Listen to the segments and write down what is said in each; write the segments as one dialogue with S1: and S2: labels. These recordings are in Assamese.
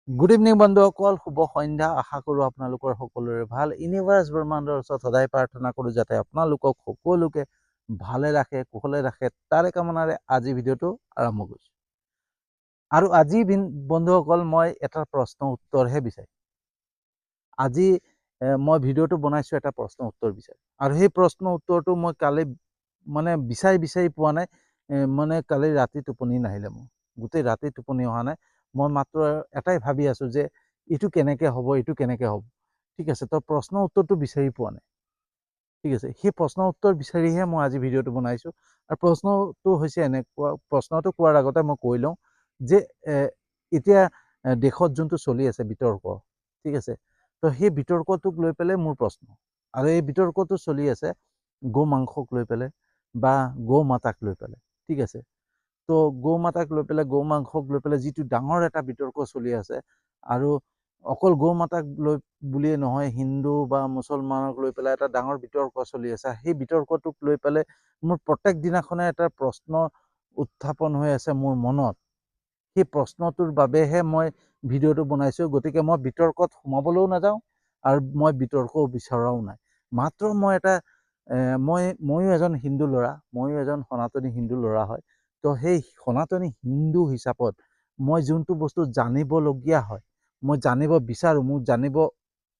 S1: গুড ইভিনিং বন্ধুসকল, শুভ সন্ধ্যা। আশা কৰোঁ আপোনালোকৰ সকলোৰে ভাল। ইউনিভাৰ্ছ ব্ৰহ্মাণ্ডৰ ওচৰত সদায় প্ৰাৰ্থনা কৰোঁ যাতে আপোনালোকক সকলোকে ভালে ৰাখে, কুশলে ৰাখে। তাৰে কামনাৰে আজি ভিডিঅ'টো আৰম্ভ কৰিছোঁ। আৰু আজি বন্ধুসকল, মই এটা প্ৰশ্ন উত্তৰহে বিচাৰিম। আজি মই ভিডিঅ'টো বনাইছোঁ এটা প্ৰশ্ন উত্তৰ বিচাৰি, আৰু সেই প্ৰশ্ন উত্তৰটো মই কালি বিচাৰি পোৱা নাই। মানে কালি ৰাতি টোপনি নাহিলে, মোৰ গোটেই ৰাতি টোপনি অহা নাই। মই মাত্ৰ এটাই ভাবি আছোঁ যে এইটো কেনেকৈ হ'ব, এইটো কেনেকৈ হ'ব। ঠিক আছে, তো প্ৰশ্ন উত্তৰটো বিচাৰি পোৱা নাই। ঠিক আছে, সেই প্ৰশ্ন উত্তৰ বিচাৰিহে মই আজি ভিডিঅ'টো বনাইছোঁ। আৰু প্ৰশ্নটো হৈছে এনেকুৱা, প্ৰশ্নটো কোৱাৰ আগতে মই কৈ লওঁ যে এতিয়া দেশত যোনটো চলি আছে বিতৰ্ক, ঠিক আছে, তো সেই বিতৰ্কটোক লৈ পেলাই মোৰ প্ৰশ্ন। আৰু এই বিতৰ্কটো চলি আছে গো মাংসক লৈ পেলাই বা গো মাতাক লৈ পেলাই। ঠিক আছে, তো গৌ মাতাক লৈ পেলাই, গৌ মাংসক লৈ পেলাই যিটো ডাঙৰ এটা বিতৰ্ক চলি আছে, আৰু অকল গৌ মাতাক লৈ বুলিয়ে নহয়, হিন্দু বা মুছলমানক লৈ পেলাই এটা ডাঙৰ বিতৰ্ক চলি আছে। সেই বিতৰ্কটোক লৈ পেলাই মোৰ প্ৰত্যেক দিনাখনে এটা প্ৰশ্ন উত্থাপন হৈ আছে মোৰ মনত। সেই প্ৰশ্নটোৰ বাবেহে মই ভিডিঅ'টো বনাইছোঁ। গতিকে মই বিতৰ্কত সোমাবলৈও নাযাওঁ, আৰু মই বিতৰ্কও বিচৰাও নাই। মাত্ৰ মই এটা ময়ো এজন হিন্দু ল'ৰা, ময়ো এজন সনাতনী হিন্দু ল'ৰা হয়। তো সেই সনাতনী হিন্দু হিচাপত মই যোনটো বস্তু জানিবলগীয়া হয়, মই জানিব বিচাৰোঁ, মোৰ জানিব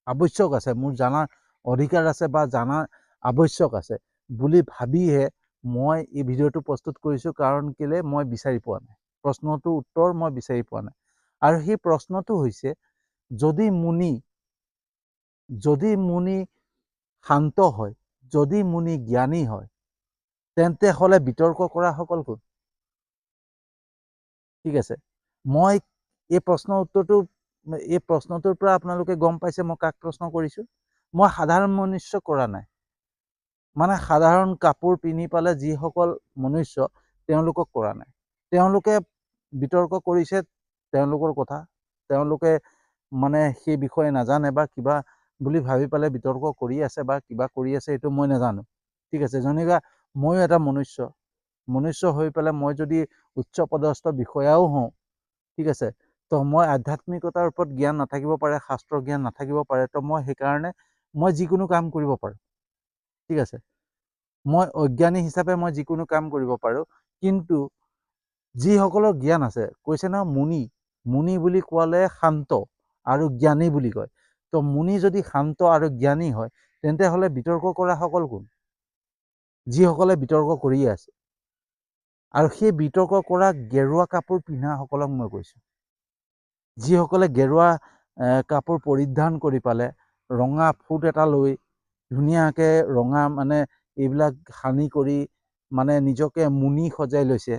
S1: আৱশ্যক আছে, মোৰ জানাৰ অধিকাৰ আছে বা জানাৰ আৱশ্যক আছে বুলি ভাবিহে মই এই ভিডিঅ'টো প্ৰস্তুত কৰিছোঁ। কাৰণ কেলে, মই বিচাৰি পোৱা নাই প্ৰশ্নটোৰ উত্তৰ, মই বিচাৰি পোৱা নাই। আৰু সেই প্ৰশ্নটো হৈছে, যদি মুনি শান্ত হয়, যদি মুনি জ্ঞানী হয়, তেন্তে হ'লে বিতৰ্ক কৰা সকল কোন? ঠিক আছে, মই এই প্ৰশ্নটোৰ পৰা আপোনালোকে গম পাইছে মই কাক প্ৰশ্ন কৰিছোঁ। মই সাধাৰণ মনুষ্য কৰা নাই। মানে সাধাৰণ কাপোৰ পিন্ধি পালে যিসকল মনুষ্য, তেওঁলোকক কৰা নাই। তেওঁলোকে বিতৰ্ক কৰিছে, তেওঁলোকৰ কথা। তেওঁলোকে সেই বিষয়ে নাজানে বা কিবা বুলি ভাবি পেলাই বিতৰ্ক কৰি আছে বা কিবা কৰি আছে, এইটো মই নাজানো। ঠিক আছে, যেনেকুৱা ময়ো এটা মনুষ্য হৈ পেলাই মই যদি উচ্চ পদস্থ বিষয়াও হওঁ, ঠিক আছে, তো মই আধ্যাত্মিকতাৰ ওপৰত জ্ঞান নাথাকিব পাৰে, শাস্ত্ৰ জ্ঞান নাথাকিব পাৰে। তো মই সেইকাৰণে মই যিকোনো কাম কৰিব পাৰোঁ। ঠিক আছে, মই অজ্ঞানী হিচাপে মই যিকোনো কাম কৰিব পাৰোঁ। কিন্তু যিসকলৰ জ্ঞান আছে, কৈছে ন, মুনি বুলি ক'লে শান্ত আৰু জ্ঞানী বুলি কয়। তো মুনি যদি শান্ত আৰু জ্ঞানী হয়, তেন্তে হ'লে বিতৰ্ক কৰা সকল কোন? যিসকলে বিতৰ্ক কৰিয়ে আছে। আৰু সেই বিতৰ্ক কৰা গেৰুৱা কাপোৰ পিন্ধাসকলক মই কৈছোঁ। যিসকলে গেৰুৱা কাপোৰ পৰিধান কৰি পালে, ৰঙা ফুট এটা লৈ ধুনীয়াকৈ ৰঙা এইবিলাক সানি কৰি নিজকে মুনি সজাই লৈছে।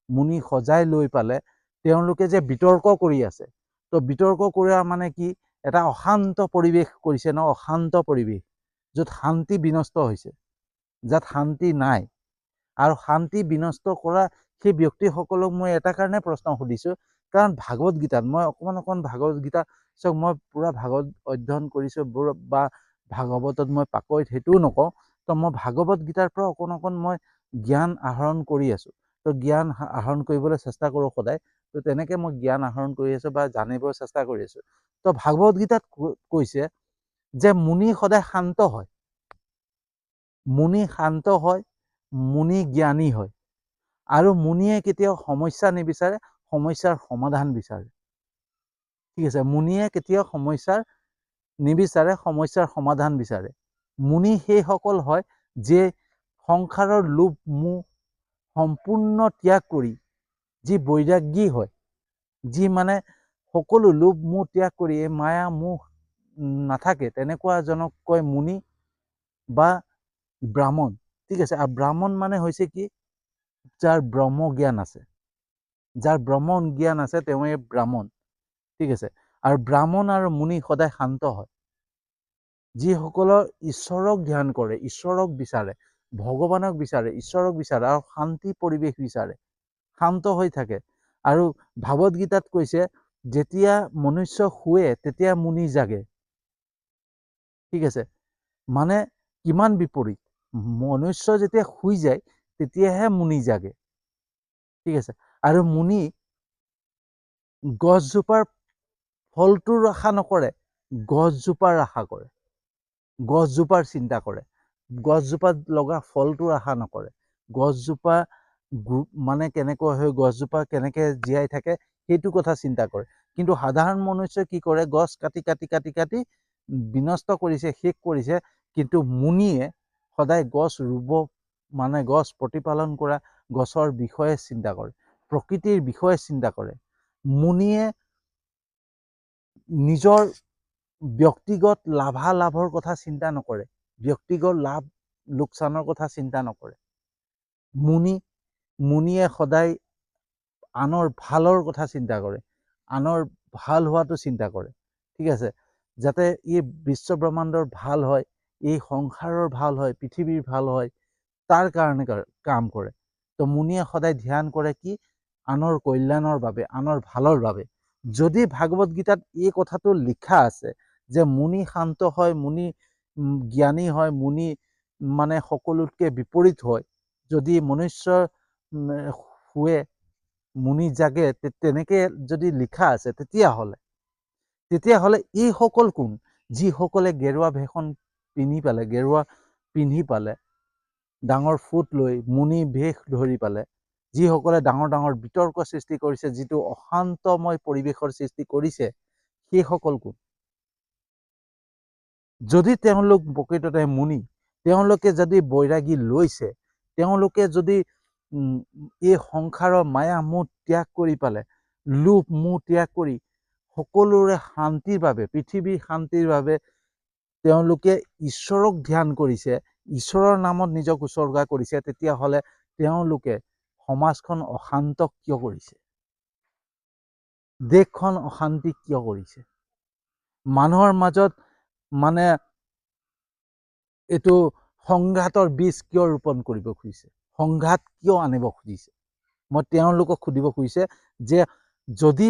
S1: মুনি সজাই লৈ পালে তেওঁলোকে যে বিতৰ্ক কৰি আছে, তো বিতৰ্ক কৰা কি, এটা অশান্ত পৰিৱেশ কৰিছে ন, অশান্ত পৰিৱেশ, য'ত শান্তি বিনষ্ট হৈছে, যাত শান্তি নাই। আৰু শান্তি বিনষ্ট কৰা সেই ব্যক্তিসকলক মই এটা কাৰণে প্ৰশ্ন সুধিছোঁ, কাৰণ ভাগৱত গীতাত মই অকণমান ভাগৱত গীতা চাওক, মই পুৰা ভাগৱত অধ্যয়ন কৰিছোঁ বা ভাগৱতত মই পাকৈত, সেইটোও নকওঁ। তো মই ভাগৱত গীতাৰ পৰা অকণ মই জ্ঞান আহৰণ কৰি আছোঁ। তো জ্ঞান আহৰণ কৰিবলৈ চেষ্টা কৰোঁ সদায়। তো তেনেকৈ মই জ্ঞান আহৰণ কৰি আছোঁ বা জানিবৰ চেষ্টা কৰি আছোঁ। তো ভাগৱত গীতাত কৈছে যে মুনি সদায় শান্ত হয়, মুনি শান্ত হয়, মুনি জ্ঞানী হয়। আৰু মুনিয়ে কেতিয়াও সমস্যা নিবিচাৰে, সমস্যাৰ সমাধান বিচাৰে। ঠিক আছে, মুনিয়ে কেতিয়াও সমস্যাৰ নিবিচাৰে, সমস্যাৰ সমাধান বিচাৰে। মুনি সেইসকল হয় যে সংসাৰৰ লোভ মোহ সম্পূৰ্ণ ত্যাগ কৰি, যি বৈৰাগ্যী হয়, যি সকলো লোভ মোহ ত্যাগ কৰি এই মায়া মোহ নাথাকে, তেনেকুৱা এজনক কয় মুনি বা ব্ৰাহ্মণ। ঠিক আছে, আৰু ব্ৰাহ্মণ হৈছে কি, যাৰ ব্ৰহ্ম জ্ঞান আছে, যাৰ ব্ৰহ্ম জ্ঞান আছে, তেওঁৱে ব্ৰাহ্মণ। ঠিক আছে, আৰু ব্ৰাহ্মণ আৰু মুনি সদায় শান্ত হয়। যিসকলৰ ঈশ্বৰক ধ্যান কৰে, ঈশ্বৰক বিচাৰে, ভগৱানক বিচাৰে, ঈশ্বৰক বিচাৰে, আৰু শান্তি পৰিৱেশ বিচাৰে, শান্ত হৈ থাকে। আৰু ভাগৱত গীতাত কৈছে, যেতিয়া মনুষ্য শুৱে তেতিয়া মুনি জাগে। ঠিক আছে, কিমান বিপৰীত। মনুষ্য যেতিয়া শুই যায় তেতিয়াহে মুনি জাগে। ঠিক আছে, আৰু মুনি গছজোপাৰ ফলটোৰ আশা নকৰে, গছজোপাৰ আশা কৰে, গছজোপাৰ চিন্তা কৰে, গছজোপাত লগা ফলটোৰ আশা নকৰে, গছজোপা মানে কেনেকৈ হৈ গছজোপা কেনেকৈ জীয়াই থাকে সেইটো কথা চিন্তা কৰে। কিন্তু সাধাৰণ মনুষ্যই কি কৰে, গছ কাটি কাটি কাটি কাটি বিনষ্ট কৰিছে, শেষ কৰিছে। কিন্তু মুনিয়ে সদায় গছ ৰুব, মানে গছ প্ৰতিপালন কৰা, গছৰ বিষয়ে চিন্তা কৰে, প্ৰকৃতিৰ বিষয়ে চিন্তা কৰে। মুনিয়ে নিজৰ ব্যক্তিগত লাভালাভৰ কথা চিন্তা নকৰে, ব্যক্তিগত লাভ লোকচানৰ কথা চিন্তা নকৰে। মুনিয়ে সদায় আনৰ ভালৰ কথা চিন্তা কৰে, আনৰ ভাল হোৱাটো চিন্তা কৰে। ঠিক আছে, যাতে এই বিশ্ব ব্ৰহ্মাণ্ডৰ ভাল হয়, এই সংসাৰৰ ভাল হয়, পৃথিৱীৰ ভাল হয়, তাৰ কাৰণে কাম কৰে। তো মুনিয়ে সদায় ধ্যান কৰে কি, আনৰ কল্যাণৰ বাবে, আনৰ ভালৰ বাবে। যদি ভাগৱত গীতাত এই কথাটো লিখা আছে যে মুনি শান্ত হয়, মুনি জ্ঞানী হয়, মুনি মানে সকলোতকৈ বিপৰীত হয়, যদি মনুষ্য শুৱে মুনি জাগে, তেনেকে যদি লিখা আছে, তেতিয়াহ'লে এইসকল কোন, যিসকলে গেৰুৱা ভেষণ পিন্ধি পালে, ডাঙৰ ফুট লৈ মুনি ভেষ ধৰি পালে, যিসকলে ডাঙৰ ডাঙৰ বিতৰ্ক সৃষ্টি কৰিছে, যিটো অশান্তময় পৰিৱেশৰ সৃষ্টি কৰিছে, সেইসকল কোন? যদি তেওঁলোক প্ৰকৃততে মুনি, তেওঁলোকে যদি বৈৰাগী লৈছে, তেওঁলোকে যদি এই সংসাৰৰ মায়া মোহ ত্যাগ কৰি পালে, লোভ মোহ ত্যাগ কৰি সকলোৰে শান্তিৰ বাবে, পৃথিৱীৰ শান্তিৰ বাবে তেওঁলোকে ঈশ্বৰক ধ্যান কৰিছে, ঈশ্বৰৰ নামত নিজক উচৰ্গা কৰিছে, তেতিয়াহ'লে তেওঁলোকে সমাজখন অশান্ত কিয় কৰিছে? দেশখন অশান্তি কিয় কৰিছে? মানুহৰ মাজত মানে এইটো সংঘাতৰ বীজ কিয় ৰোপণ কৰিব খুজিছে? সংঘাত কিয় আনিব খুজিছে? মই তেওঁলোকক সুধিব খুজিছে যে যদি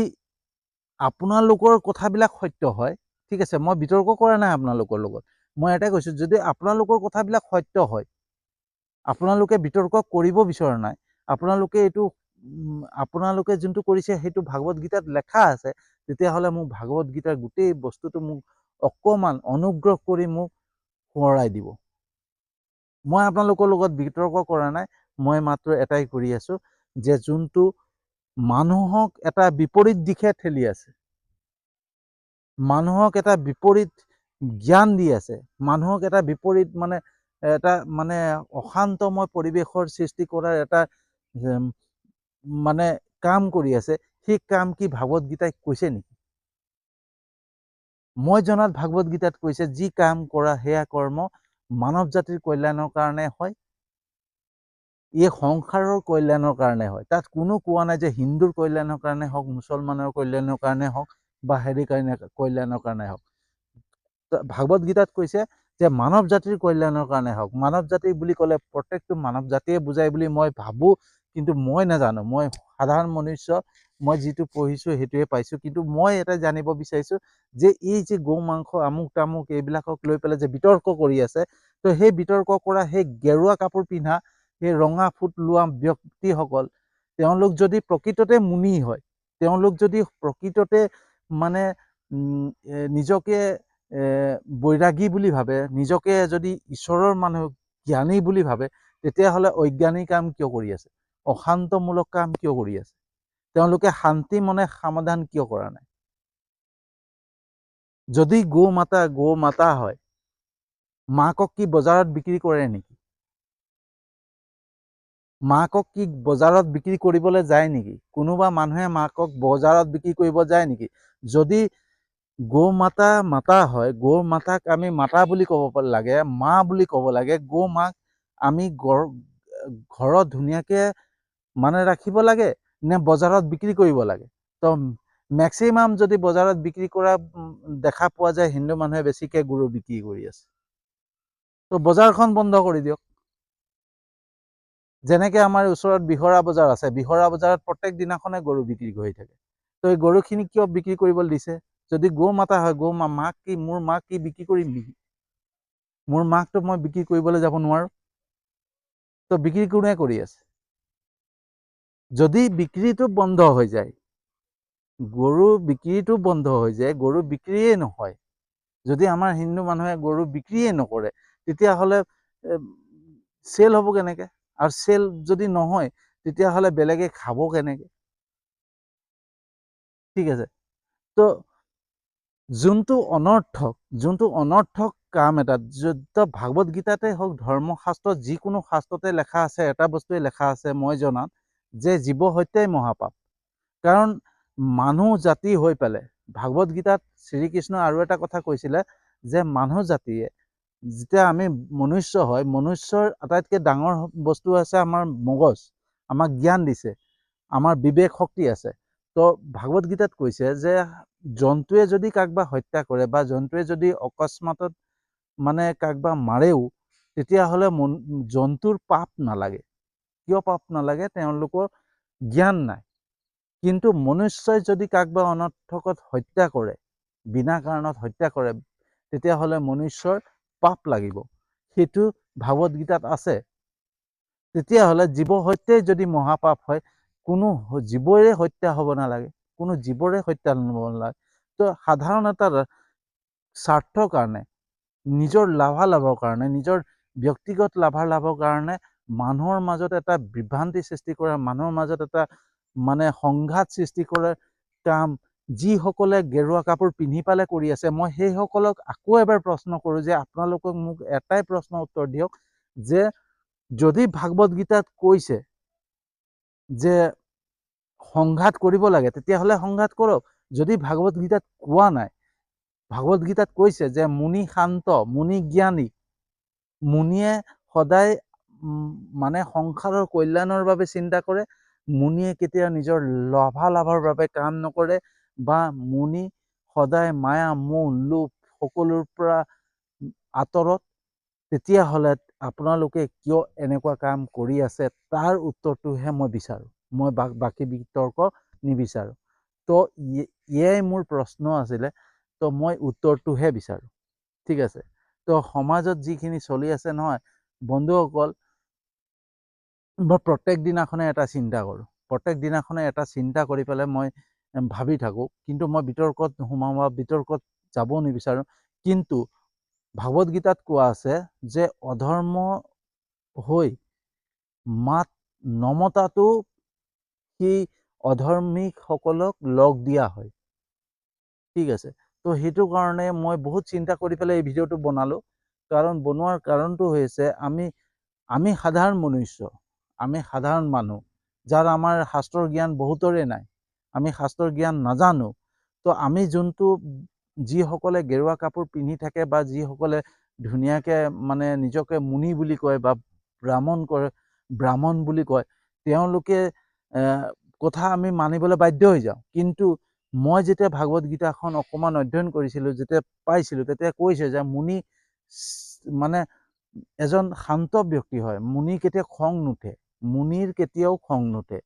S1: আপোনালোকৰ কথাবিলাক সত্য হয়, ঠিক আছে, মই বিতৰ্ক কৰা নাই আপোনালোকৰ লগত, মই এটাই কৈছোঁ, যদি আপোনালোকৰ কথাবিলাক সত্য হয়, আপোনালোকে বিতৰ্ক কৰিব বিচৰা নাই, আপোনালোকে এইটো আপোনালোকে যোনটো কৰিছে সেইটো ভাগৱত গীতাত লেখা আছে, তেতিয়াহ'লে মোক ভাগৱত গীতাৰ গোটেই বস্তুটো মোক অকণমান অনুগ্ৰহ কৰি মোক সোঁৱৰাই দিব। মই আপোনালোকৰ লগত বিতৰ্ক কৰা নাই, মই মাত্ৰ এটাই কৰি আছোঁ যে যোনটো মানুহক এটা বিপৰীত দিশে ঠেলি আছে, মানুহক এটা বিপৰীত জ্ঞান দি আছে, মানুহক এটা বিপৰীত এটা অশান্তময় পৰিৱেশৰ সৃষ্টি কৰাৰ এটা কাম কৰি আছে, সেই কাম কি ভাগৱত গীতাই কৈছে নেকি? মই জনাত ভাগৱত গীতাত কৈছে, যি কাম কৰা সেয়া কৰ্ম মানৱ জাতিৰ কল্যাণৰ কাৰণে হয়, এই সংসাৰৰ কল্যাণৰ কাৰণে হয়। তাত কোনো কোৱা নাই যে হিন্দুৰ কল্যাণৰ কাৰণে হওক, মুছলমানৰ কল্যাণৰ কাৰণে হওক, বা কল্যাণৰ কাৰণে হওক। ভাগৱত গীতাত কৈছে যে মানৱ জাতিৰ কল্যাণৰ কাৰণে হওক। মানৱ জাতি বুলি ক'লে প্ৰত্যেকটো মানৱ জাতিয়ে বুজায় বুলি মই ভাবোঁ, কিন্তু মই নাজানো, মই সাধাৰণ মনুষ্য, মই যিটো পঢ়িছোঁ সেইটোৱে পাইছোঁ। কিন্তু মই এটা জানিব বিচাৰিছোঁ যে এই যে গৌ মাংস আমুক তামুক এইবিলাকক লৈ পেলাই যে বিতৰ্ক কৰি আছে, তো সেই বিতৰ্ক কৰা সেই গেৰুৱা কাপোৰ পিন্ধা, সেই ৰঙা ফুট লোৱা ব্যক্তিসকল, তেওঁলোক যদি প্ৰকৃততে মুনি হয়, তেওঁলোক যদি প্ৰকৃততে নিজকে বৈৰাগী বুলি ভাবে, নিজকে যদি ঈশ্বৰৰ মানুহ জ্ঞানী বুলি ভাবে, তেতিয়াহ'লে অজ্ঞানী কাম কিয় কৰি আছে? অশান্তমূলক কাম কিয় কৰি আছে? তেওঁলোকে শান্তি মনে সমাধান কিয় কৰা নাই? যদি গৌ মাতা হয়, মাকক কি বজাৰত বিক্ৰী কৰে নেকি? মাকক কি বজাৰত বিক্ৰী কৰিবলৈ যায় নেকি? কোনোবা মানুহে মাকক বজাৰত বিক্ৰী কৰিব যায় নেকি? যদি গৌ মাতা হয়, গৌ মাতাক আমি মাতা বুলি ক'ব লাগে, মা বুলি ক'ব লাগে। গৌ মাক আমি ঘৰত ধুনীয়াকে ৰাখিব লাগে নে বজাৰত বিক্ৰী কৰিব লাগে? তো মেক্সিমাম যদি বজাৰত বিক্ৰী কৰা দেখা পোৱা যায়, হিন্দু মানুহে বেছিকৈ গৰু বিক্ৰী কৰি আছে। তো বজাৰখন বন্ধ কৰি দিয়ক। যেনেকৈ আমাৰ ওচৰত বিহৰা বজাৰ আছে, বিহৰা বজাৰত প্ৰত্যেক দিনাখনে গৰু বিক্ৰী হৈ থাকে। তো এই গৰুখিনি কিয় বিক্ৰী কৰিবলৈ দিছে? যদি গৌ মাতা হয়, মোৰ মাক কি বিক্ৰী কৰিম নেকি? মোৰ মাকটো মই বিক্ৰী কৰিবলৈ যাব নোৱাৰোঁ। তো বিক্ৰী কোনে কৰি আছে? যদি বিক্ৰীটো বন্ধ হৈ যায়, গৰু বিক্ৰীটো বন্ধ হৈ যায়, গৰু বিক্ৰীয়ে নহয়, যদি আমাৰ হিন্দু মানুহে গৰু বিক্ৰীয়ে নকৰে, তেতিয়াহ'লে চেল হ'ব কেনেকৈ? আৰু চেল যদি নহয়, তেতিয়াহ'লে বেলেগে খাব কেনেকৈ? ঠিক আছে, তো যোনটো অনৰ্থক কাম এটাত, য'ত ভাগৱত গীতাতে হওক, ধৰ্মশাস্ত্ৰত, যিকোনো শাস্ত্ৰতে লেখা আছে, এটা বস্তুৱে লেখা আছে মই জনাত, যে জীৱ হত্যাই মহাপাপ। কাৰণ মানুহ জাতি হৈ পেলাই, ভাগৱত গীতাত শ্ৰীকৃষ্ণই আৰু এটা কথা কৈছিলে, যে মানুহ জাতিয়ে যেতিয়া আমি মনুষ্য হয়, মনুষ্যৰ আটাইতকৈ ডাঙৰ বস্তু আছে আমাৰ মগজ, আমাক জ্ঞান দিছে, আমাৰ বিবেক শক্তি আছে। তো ভাগৱত গীতাত কৈছে যে জন্তুৱে যদি কাকবা হত্যা কৰে, বা জন্তুৱে যদি অকস্মাতত মানে কাকবা মাৰেও, তেতিয়াহ'লে জন্তুৰ পাপ নালাগে। কিয় পাপ নালাগে? তেওঁলোকৰ জ্ঞান নাই। কিন্তু মনুষ্যই যদি কাকবা অনৰ্থকত হত্যা কৰে, বিনা কাৰণত হত্যা কৰে, তেতিয়াহ'লে মনুষ্যৰ পাপ লাগিব। সেইটো ভাগৱত গীতাত আছে। তেতিয়াহ'লে জীৱ হত্যাই যদি মহাপাপ হয়, কোনো জীৱৰে হত্যা হ'ব নালাগে, কোনো জীৱৰে হত্যা হ'ব নালাগে। তো সাধাৰণ এটা স্বাৰ্থৰ কাৰণে, নিজৰ লাভালাভৰ কাৰণে, নিজৰ ব্যক্তিগত লাভালাভৰ কাৰণে মানুহৰ মাজত এটা বিভ্ৰান্তি সৃষ্টি কৰা, মানুহৰ মাজত এটা মানে সংঘাত সৃষ্টি কৰা কাম যিসকলে গেৰুৱা কাপোৰ পিন্ধি পালে কৰি আছে, মই সেইসকলক আকৌ এবাৰ প্ৰশ্ন কৰোঁ, যে আপোনালোকক মোক এটাই প্ৰশ্নৰ উত্তৰ দিয়ক, যে যদি ভাগৱত গীতাত কৈছে যে সংঘাত কৰিব লাগে, তেতিয়াহ'লে সংঘাত কৰক। যদি ভাগৱত গীতাত কোৱা নাই, ভাগৱত গীতাত কৈছে যে মুনি শান্ত, মুনি জ্ঞানী, মুনিয়ে সদায় মানে সংসাৰৰ কল্যাণৰ বাবে চিন্তা কৰে, মুনিয়ে কেতিয়াও নিজৰ লাভালাভৰ বাবে কাম নকৰে, বা মুনি সদায় মায়া, মোহ, লোভ সকলোৰ পৰা আঁতৰত। তেতিয়াহ'লে আপোনালোকে কিয় এনেকুৱা কাম কৰি আছে, তাৰ উত্তৰটোহে মই বিচাৰোঁ, মই বাকী বিতৰ্ক নিবিচাৰোঁ। তো এয়াই মোৰ প্ৰশ্ন আছিলে, তো মই উত্তৰটোহে বিচাৰোঁ। ঠিক আছে, তো সমাজত যিখিনি চলি আছে নহয় বন্ধুসকল, মই প্ৰত্যেক দিনাখনে এটা চিন্তা কৰোঁ, প্ৰত্যেক দিনাখনে এটা চিন্তা কৰি পেলাই মই ভাবি থাকোঁ, কিন্তু মই বিতৰ্কত সোমাব, বিতৰ্কত যাব নিবিচাৰোঁ। কিন্তু ভাগৱত গীতাত কোৱা আছে যে অধৰ্ম হৈ মাত নমতাটো সেই অধৰ্মীসকলক লগ দিয়া হয়। ঠিক আছে, তো সেইটো কাৰণে মই বহুত চিন্তা কৰি পেলাই এই ভিডিঅ'টো বনালোঁ। কাৰণ বনোৱাৰ কাৰণটো হৈছে আমি সাধাৰণ মনুষ্য, আমি সাধাৰণ মানুহ, যাৰ আমাৰ শাস্ত্ৰৰ জ্ঞান বহুতৰে নাই, আমি শাস্ত্ৰৰ জ্ঞান নাজানো। তো আমি যোনটো যিসকলে গেৰুৱা কাপোৰ পিন্ধি থাকে, বা যিসকলে ধুনীয়াকৈ মানে নিজকে মুনি বুলি কয়, বা ব্ৰাহ্মণ বুলি কয়, তেওঁলোকে কথা আমি মানিবলৈ বাধ্য হৈ যাওঁ। কিন্তু মই যেতিয়া ভাগৱত গীতাখন অকণমান অধ্যয়ন কৰিছিলোঁ, যেতিয়া পাইছিলোঁ, তেতিয়া কৈছে যে মুনি মানে এজন শান্ত ব্যক্তি হয়, মুনি কেতিয়াও খং নুঠে, মুনিৰ কেতিয়াও খং নুঠে।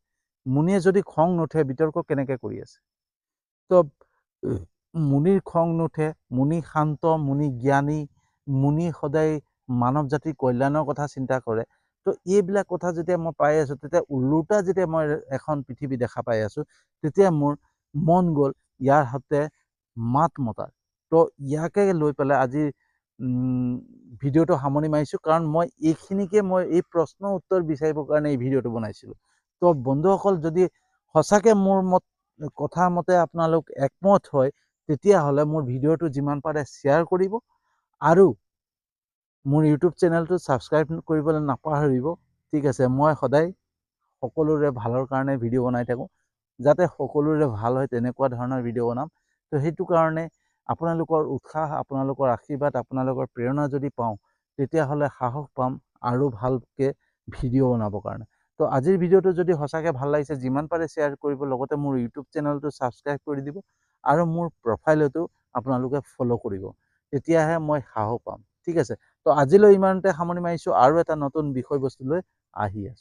S1: মুনিয়ে যদি খং নুঠে, বিতৰ্ক কেনেকৈ কৰি আছে? তো মুনিৰ খং নুঠে, মুনি শান্ত, মুনি জ্ঞানী, মুনি সদায় মানৱ জাতিৰ কল্যাণৰ কথা চিন্তা কৰে। তো এইবিলাক কথা যেতিয়া মই পাই আছোঁ, তেতিয়া ওলোটা যেতিয়া মই এখন পৃথিৱী দেখা পাই আছোঁ, তেতিয়া মোৰ মন গ'ল ইয়াৰ হাতে মাত মতাৰ। তো ইয়াকে লৈ পেলাই আজি ভিডিঅ'টো সামৰণি মাৰিছোঁ, কাৰণ মই এইখিনিকে মই এই প্ৰশ্নৰ উত্তৰ বিচাৰিবৰ কাৰণে এই ভিডিঅ'টো বনাইছিলোঁ। তো বন্ধুসকল, যদি সঁচাকৈ মোৰ কথাৰ মতে আপোনালোক একমত হয়, তেতিয়াহ'লে মোৰ ভিডিঅ'টো যিমান পাৰে শ্বেয়াৰ কৰিব, আৰু মোৰ ইউটিউব চেনেলটো ছাবস্ক্ৰাইব কৰিবলৈ নাপাহৰিব। ঠিক আছে, মই সদায় সকলোৰে ভালৰ কাৰণে ভিডিঅ' বনাই থাকোঁ, যাতে সকলোৰে ভাল হয় তেনেকুৱা ধৰণৰ ভিডিঅ' বনাম। তো সেইটো কাৰণে আপোনালোকৰ উৎসাহ, আপোনালোকৰ আশীৰ্বাদ, আপোনালোকৰ প্ৰেৰণা যদি পাওঁ, তেতিয়াহ'লে সাহস পাম আৰু ভালকৈ ভিডিঅ' বনাবৰ কাৰণে। তো আজিৰ ভিডিঅ'টো যদি সঁচাকৈ ভাল লাগিছে, যিমান পাৰে শ্বেয়াৰ কৰিব, লগতে মোৰ ইউটিউব চেনেলটো ছাবস্ক্ৰাইব কৰি দিব, আৰু মোৰ প্ৰফাইলতো আপোনালোকে ফ'ল' কৰিব, তেতিয়াহে মই সাহস পাম। ঠিক আছে, তো আজিলৈ ইমানতে সামৰণি মাৰিছোঁ, আৰু এটা নতুন বিষয়বস্তু লৈ আহি আছোঁ।